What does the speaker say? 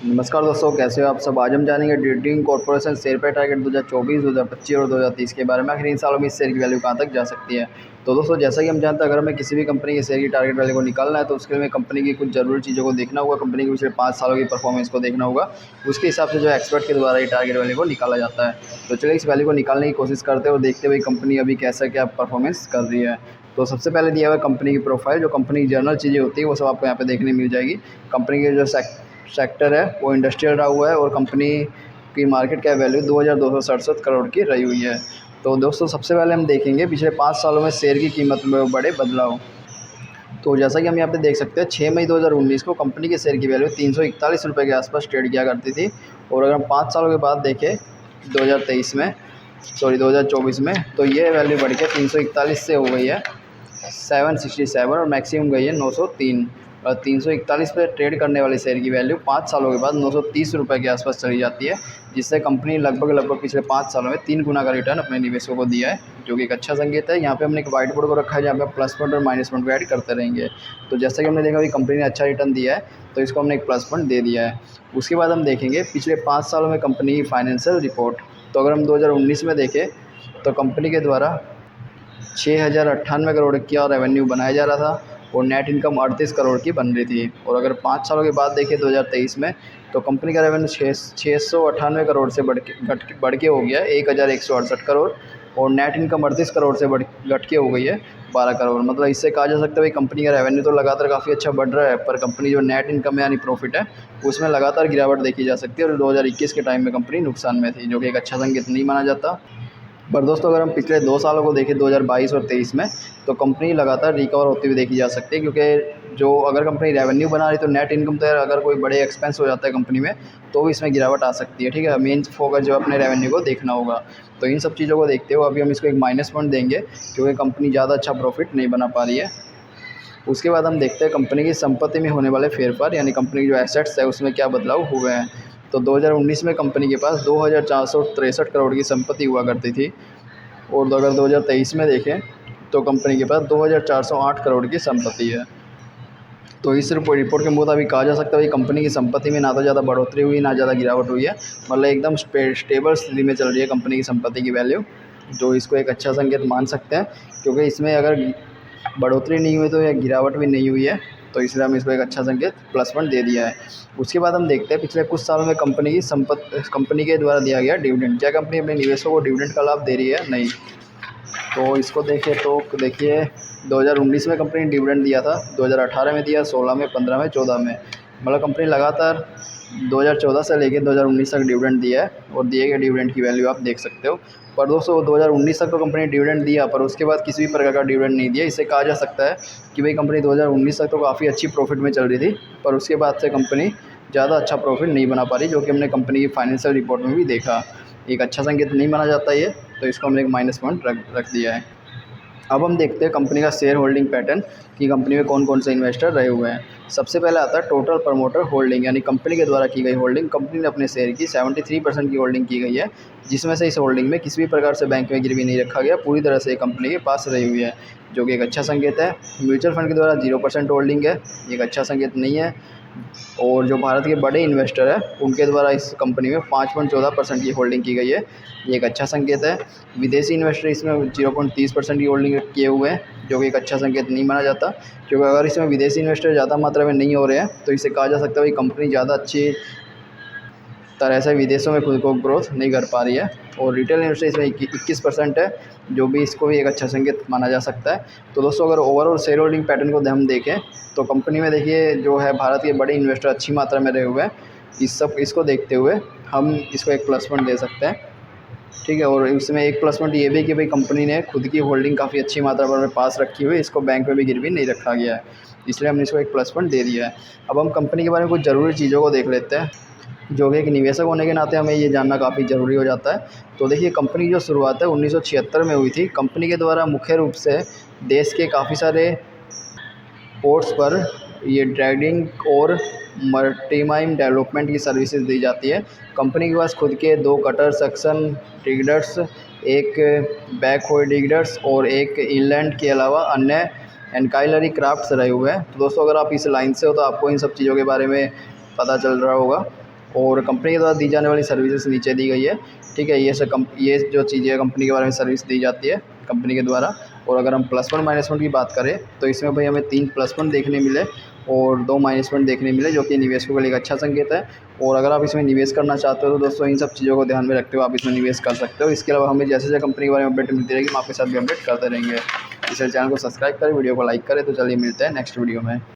नमस्कार दोस्तों, कैसे हो आप सब। आज हम जानेंगे ड्यूटिंग कॉर्पोरेशन शेयर पे टारगेट 2024, 2025 और 2030 के बारे में। आखिर इन सालों में इस शेयर की वैल्यू कहां तक जा सकती है। तो दोस्तों, जैसा कि हम जानते हैं, अगर हमें किसी भी कंपनी के शेयर की टारगेट वैल्यू को निकालना है तो उसके लिए कंपनी की कुछ जरूरी चीज़ों को देखना होगा। कंपनी के पिछले 5 सालों की परफॉर्मेंस को देखना होगा। उसके हिसाब से जो एक्सपर्ट के द्वारा ये टारगेट वैल्यू को निकाला जाता है। तो चलिए इस वैल्यू को निकालने की कोशिश करते हैं और देखते हुए कंपनी अभी कैसा क्या परफॉर्मेंस कर रही है। तो सबसे पहले दिया हुआ है कंपनी की प्रोफाइल। जो कंपनी की जर्नल चीज़ें होती है वो सब आपको यहाँ पे देखने मिल जाएगी। कंपनी के जो सेक्टर है वो इंडस्ट्रियल रहा हुआ है और कंपनी की मार्केट कैप वैल्यू 2267 करोड़ की रही हुई है। तो दोस्तों, सबसे पहले हम देखेंगे पिछले 5 सालों में शेयर की कीमत में बड़े बदलाव। तो जैसा कि हम यहाँ पे देख सकते हैं, 6 मई 2019 को कंपनी के शेयर की वैल्यू 341 रुपये के आसपास ट्रेड किया करती थी। और अगर हम 5 सालों के बाद देखें 2024 में, तो ये वैल्यू बढ़ के 341 से हो गई है 767 और मैक्सिमम गई है 903। और 341 पे ट्रेड करने वाले शेयर की वैल्यू 5 सालों के बाद 930 रुपये के आसपास चली जाती है, जिससे कंपनी लगभग पिछले 5 सालों में 3 गुना का रिटर्न अपने निवेशकों को दिया है, जो कि एक अच्छा संकेत है। यहाँ पे हमने एक वाइट बोर्ड को रखा है जहाँ पे प्लस पॉइंट और माइनस पॉइंट को ऐड करते रहेंगे। तो जैसा कि हमने देखा अभी कंपनी ने अच्छा रिटर्न दिया है, तो इसको हमने एक प्लस पॉइंट दे दिया है। उसके बाद हम देखेंगे पिछले 5 सालों में कंपनी की फाइनेंशियल रिपोर्ट। तो अगर हम 2019 में देखें तो कंपनी के द्वारा 6098 करोड़ का रेवेन्यू बनाया जा रहा था और नेट इनकम 38 करोड़ की बन रही थी। और अगर 5 सालों के बाद देखें 2023 में, तो कंपनी का रेवेन्यू 698 करोड़ से बढ़ के हो गया 1168 करोड़ और नेट इनकम 38 करोड़ से घट के हो गई है 12 करोड़। मतलब इससे कहा जा सकता है भाई कंपनी का रेवेन्यू तो लगातार काफ़ी अच्छा बढ़ रहा है, पर कंपनी जो नेट इनकम है यानी प्रॉफिट है उसमें लगातार गिरावट देखी जा सकती है। और 2021 के टाइम में कंपनी नुकसान में थी, जो कि एक अच्छा संकेत नहीं माना जाता। पर दोस्तों, अगर हम पिछले 2 सालों को देखें 2022 और 23 में, तो कंपनी लगातार रिकवर होती हुई देखी जा सकती है। क्योंकि जो अगर कंपनी रेवेन्यू बना रही तो नेट इनकम तो यार अगर कोई बड़े एक्सपेंस हो जाता है कंपनी में तो भी इसमें गिरावट आ सकती है। ठीक है, मेन फोकस जो अपने रेवेन्यू को देखना होगा। तो इन सब चीज़ों को देखते हुए अभी हम इसको एक माइनस पॉइंट देंगे, क्योंकि कंपनी ज़्यादा अच्छा प्रॉफिट नहीं बना पा रही है। उसके बाद हम देखते हैं कंपनी की संपत्ति में होने वाले फेरफार, यानी कंपनी की जो एसेट्स है उसमें क्या बदलाव हुए हैं। तो 2019 में कंपनी के पास 2463 करोड़ की संपत्ति हुआ करती थी और अगर 2023 में देखें तो कंपनी के पास 2408 करोड़ की संपत्ति है। तो इस रिपोर्ट के मुताबिक कहा जा सकता है कि कंपनी की संपत्ति में ना तो ज़्यादा बढ़ोतरी हुई ना ज़्यादा गिरावट हुई है। मतलब एकदम स्टेबल स्थिति में चल रही है कंपनी की संपत्ति की वैल्यू, जो इसको एक अच्छा संकेत मान सकते हैं। क्योंकि इसमें अगर बढ़ोतरी नहीं हुई तो या गिरावट भी नहीं हुई है, तो इसलिए हम इसको एक अच्छा संकेत प्लस पॉइंट दे दिया है। उसके बाद हम देखते हैं पिछले कुछ सालों में कंपनी के द्वारा दिया गया डिविडेंड। क्या कंपनी अपने निवेशकों को डिविडेंड का लाभ दे रही है? नहीं। तो इसको देखें तो देखिए 2019 में कंपनी ने डिविडेंड दिया था, 2018 में दिया, 16 में, 15 में, 14 में। मतलब कंपनी लगातार 2014 से लेकर 2019 तक डिविडेंड दिया है और दिए गए डिविडेंड की वैल्यू आप देख सकते हो। पर दोस्तों, 2019 तक तो कंपनी ने डिविडेंड दिया, पर उसके बाद किसी भी प्रकार का डिविडेंड नहीं दिया। इससे कहा जा सकता है कि भाई कंपनी 2019 तक तो काफ़ी अच्छी प्रॉफिट में चल रही थी, पर उसके बाद से कंपनी ज़्यादा अच्छा प्रॉफिट नहीं बना पा रही, जो कि हमने कंपनी की फाइनेंशियल रिपोर्ट में भी देखा। एक अच्छा संकेत नहीं माना जाता ये, तो इसको हमने एक माइनस पॉइंट रख दिया है। अब हम देखते हैं कंपनी का शेयर होल्डिंग पैटर्न कि कंपनी में कौन कौन से इन्वेस्टर रहे हुए हैं। सबसे पहले आता है टोटल प्रमोटर होल्डिंग, यानी कंपनी के द्वारा की गई होल्डिंग। कंपनी ने अपने शेयर की 73% की होल्डिंग की गई है, जिसमें से इस होल्डिंग में किसी भी प्रकार से बैंक में गिरवी नहीं रखा गया, पूरी तरह से कंपनी के पास रही हुई है, जो कि एक अच्छा संकेत है। म्यूचुअल फंड के द्वारा 0% होल्डिंग है, एक अच्छा संकेत नहीं है। और जो भारत के बड़े इन्वेस्टर हैं उनके द्वारा इस कंपनी में 5.14% की होल्डिंग की गई है, ये एक अच्छा संकेत है। विदेशी इन्वेस्टर इसमें 0.30% की होल्डिंग किए हुए हैं, जो कि एक अच्छा संकेत नहीं माना जाता। क्योंकि अगर इसमें विदेशी इन्वेस्टर ज़्यादा मात्रा में नहीं हो रहे हैं तो इससे कहा जा सकता है कि कंपनी ज़्यादा अच्छी तरह से विदेशों में खुद को ग्रोथ नहीं कर पा रही है। और रिटेल इन्वेस्टर इसमें 21% है, जो भी इसको भी एक अच्छा संकेत माना जा सकता है। तो दोस्तों, अगर ओवरऑल शेयर होल्डिंग पैटर्न को हम देखें तो कंपनी में देखिए जो है भारत के बड़े इन्वेस्टर अच्छी मात्रा में रहे हुए हैं। इसको देखते हुए हम इसको एक प्लस पॉइंट दे सकते हैं। ठीक है, और इसमें एक प्लस पॉइंट ये भी है कि भाई कंपनी ने खुद की होल्डिंग काफ़ी अच्छी मात्रा में पास रखी हुई है, इसको बैंक में भी गिरवी नहीं रखा गया है, इसलिए हमने इसको एक प्लस पॉइंट दे दिया है। अब हम कंपनी के बारे में कुछ ज़रूरी चीज़ों को देख लेते हैं, जो कि एक निवेशक होने के नाते हमें ये जानना काफ़ी ज़रूरी हो जाता है। तो देखिए, कंपनी की जो शुरुआत है 1976 में हुई थी। कंपनी के द्वारा मुख्य रूप से देश के काफ़ी सारे पोर्ट्स पर ये ट्रेडिंग और मर्टीमाइन डेवलपमेंट की सर्विसेज दी जाती है। कंपनी के पास खुद के 2 कटर सक्शन डिगर्स, एक बैक होल डिगर्स और एक इनलैंड के अलावा अन्य एनकाइलरी क्राफ्ट्स रहे हुए हैं। तो दोस्तों, अगर आप इस लाइन से हो तो आपको इन सब चीज़ों के बारे में पता चल रहा होगा। और कंपनी के द्वारा दी जाने वाली सर्विसेज नीचे दी गई है। ठीक है, ये जो चीज़ें कंपनी के बारे में सर्विस दी जाती है कंपनी के द्वारा। और अगर हम +1 -1 की बात करें तो इसमें भाई हमें 3 +1 देखने मिले और 2 -1 देखने मिले, जो कि निवेशकों के लिए एक अच्छा संकेत है। और अगर आप इसमें निवेश करना चाहते हो तो दोस्तों इन सब चीज़ों को ध्यान में रखते हुए आप इसमें निवेश कर सकते हो। इसके अलावा हमें जैसे जैसे कंपनी के बारे में अपडेट मिलती रहेगी हम आपके साथ भी अपडेट करते रहेंगे। इसलिए चैनल को सब्सक्राइब करें, वीडियो को लाइक करें। तो चलिए मिलते हैं नेक्स्ट वीडियो में।